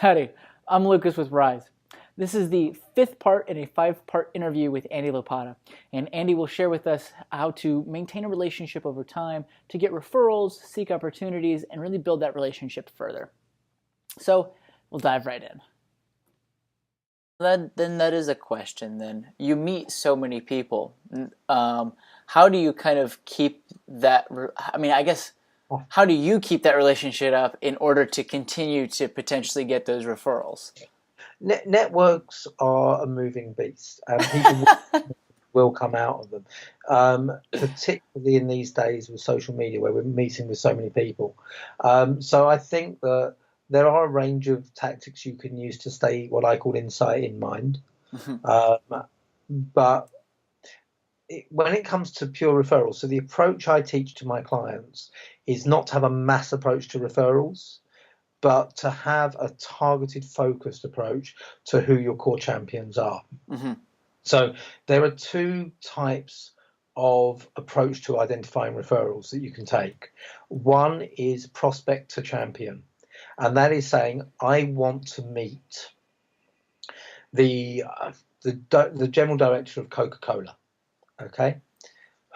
Howdy, I'm Lucas with Ryze. This is the fifth part in a five-part interview with Andy Lopata, and Andy will share with us how to maintain a relationship over time, to get referrals, seek opportunities, and really build that relationship further. So we'll dive right in. Then that is a question. Then you meet so many people. How do you kind of keep that? I guess. How do you keep that relationship up in order to continue to potentially get those referrals? Networks are a moving beast, and people will come out of them, particularly in these days with social media where we're meeting with so many people. So I think that there are a range of tactics you can use to stay what I call insight in mind. But when it comes to pure referrals, so the approach I teach to my clients is not to have a mass approach to referrals, but to have a targeted, focused approach to who your core champions are. So there are two types of approach to identifying referrals that you can take. One is prospect to champion, and that is saying, I want to meet the general director of Coca-Cola. Okay,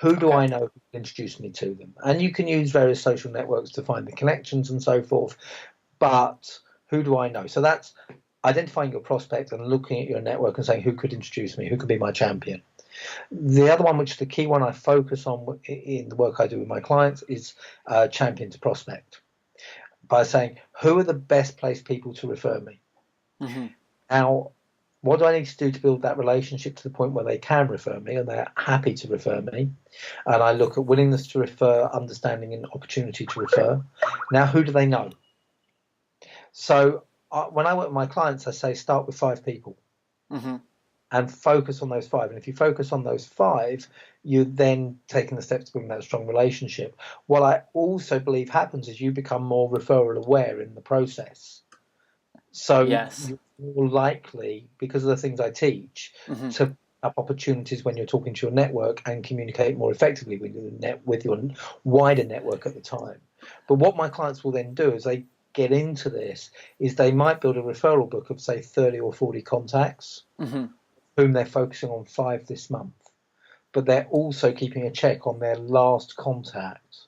who do I know who can introduce me to them? And you can use various social networks to find the connections and so forth, but who do I know? So that's identifying your prospect and looking at your network and saying, who could introduce me? Who could be my champion? The other one, which is the key one I focus on in the work I do with my clients, is champion to prospect, by saying, who are the best placed people to refer me? Now, what do I need to do to build that relationship to the point where they can refer me and they're happy to refer me? And I look at willingness to refer, understanding and opportunity to refer. Now, who do they know? So when I work with my clients, I say start with 5 people and focus on those 5. And if you focus on those 5, you're then taking the steps to building that strong relationship. What I also believe happens is you become more referral aware in the process. So you're more likely, because of the things I teach, to have opportunities when you're talking to your network and communicate more effectively with your wider network at the time. But what my clients will then do is they get into this is they might build a referral book of, say, 30 or 40 contacts, whom they're focusing on 5 this month. But they're also keeping a check on their last contact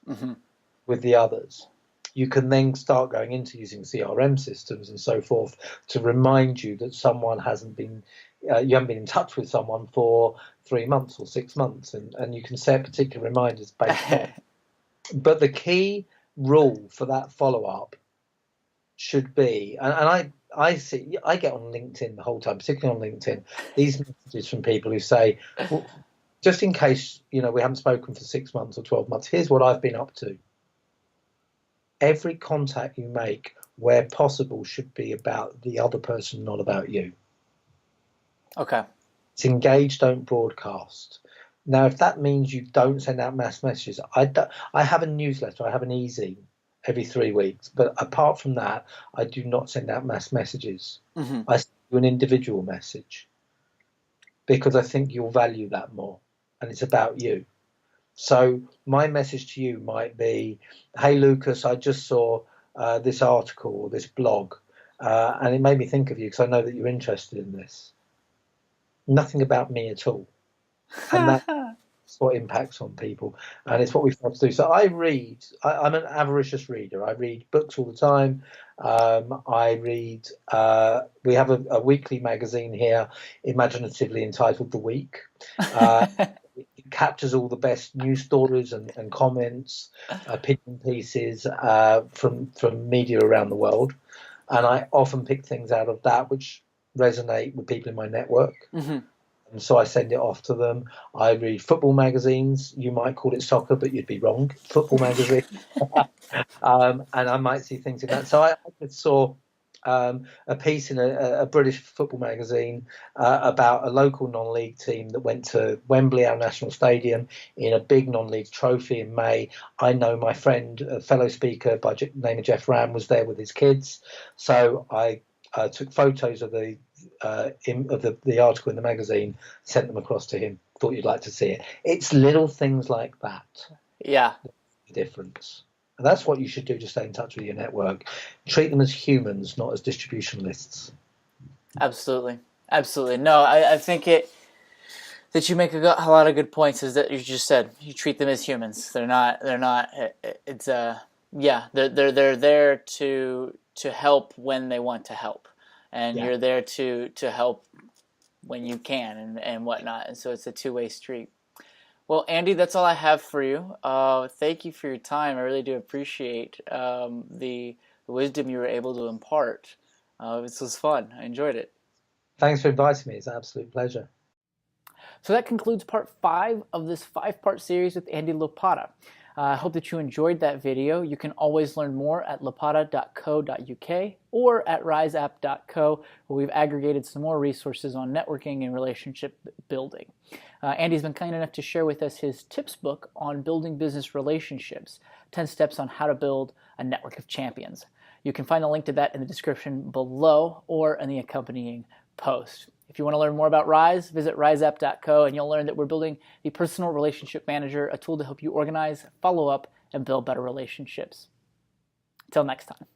with the others. You can then start going into using CRM systems and so forth to remind you that someone hasn't been, you haven't been in touch with someone for 3 months or 6 months, and you can set particular reminders based on it. But the key rule for that follow-up should be, and I see, I get on LinkedIn the whole time, particularly on LinkedIn, these messages from people who say, well, just in case, we haven't spoken for 6 months or 12 months, here's what I've been up to. Every contact you make, where possible, should be about the other person, not about you. Okay. It's engage, don't broadcast. Now, if that means you don't send out mass messages, I have a newsletter, I have an e-zine every 3 weeks, but apart from that, I do not send out mass messages. I send you an individual message because I think you'll value that more, and it's about you. So my message to you might be, hey, Lucas, I just saw this article or this blog, and it made me think of you because I know that you're interested in this. Nothing about me at all. And that's what impacts on people. And it's what we've got to do. So I'm an avaricious reader. I read books all the time. I read, we have a weekly magazine here, imaginatively entitled The Week. It captures all the best news stories and comments, opinion pieces from media around the world, and I often pick things out of that which resonate with people in my network, and so I send it off to them. I read football magazines. You might call it soccer, but you'd be wrong. Football magazine, and I might see things in that. So I just saw a piece in a British football magazine about a local non-league team that went to Wembley, our national stadium, in a big non-league trophy in May. I know my friend, a fellow speaker by the name of Jeff Ram, was there with his kids, so I took photos of the article in the magazine, sent them across to him. Thought you'd like to see it. It's little things like that. Yeah. The difference. And that's what you should do to stay in touch with your network. Treat them as humans, not as distribution lists. Absolutely. Absolutely. No, I think that you make a lot of good points, is that you just said you treat them as humans. They're not, it's yeah, they're there to help when they want to help. And you're there to help when you can and whatnot. And so it's a two-way street. Well, Andy, that's all I have for you. Thank you for your time. I really do appreciate the wisdom you were able to impart. This was fun. I enjoyed it. Thanks for inviting me. It's an absolute pleasure. So that concludes part 5 of this 5-part series with Andy Lopata. I hope that you enjoyed that video. You can always learn more at lopata.co.uk or at ryzeapp.co, where we've aggregated some more resources on networking and relationship building. Andy's been kind enough to share with us his tips book on building business relationships, 10 steps on how to build a network of champions. You can find the link to that in the description below or in the accompanying post. If you want to learn more about Ryze, visit ryzeapp.co, and you'll learn that we're building the Personal Relationship Manager, a tool to help you organize, follow up, and build better relationships. Until next time.